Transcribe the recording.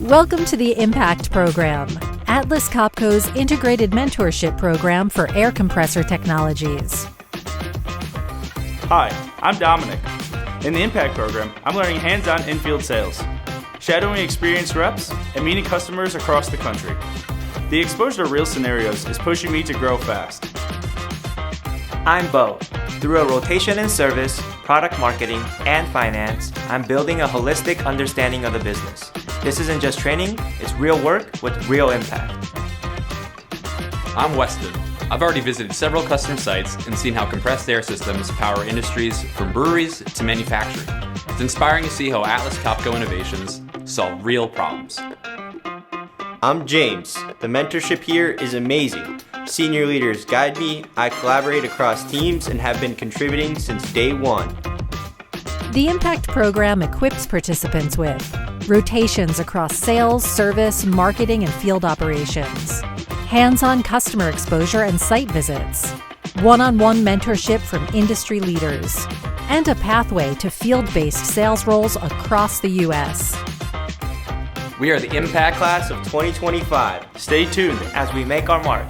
Welcome to the I.M.P.A.C.T. program, Atlas Copco's integrated mentorship program for air compressor technologies. Hi, I'm Dominic. In the I.M.P.A.C.T. program, I'm learning hands-on in-field sales, shadowing experienced reps, and meeting customers across the country. The exposure to real scenarios is pushing me to grow fast. I'm Bo. Through a rotation in service, product marketing, and finance, I'm building a holistic understanding of the business. This isn't just training, it's real work with real impact. I'm Weston. I've already visited several customer sites and seen how compressed air systems power industries from breweries to manufacturing. It's inspiring to see how Atlas Copco innovations solve real problems. I'm James. The mentorship here is amazing. Senior leaders guide me, I collaborate across teams, and have been contributing since day one. The I.M.P.A.C.T. program equips participants with rotations across sales, service, marketing, and field operations, hands-on customer exposure and site visits, one-on-one mentorship from industry leaders, and a pathway to field-based sales roles across the U.S. We are the I.M.P.A.C.T. Class of 2025. Stay tuned as we make our mark.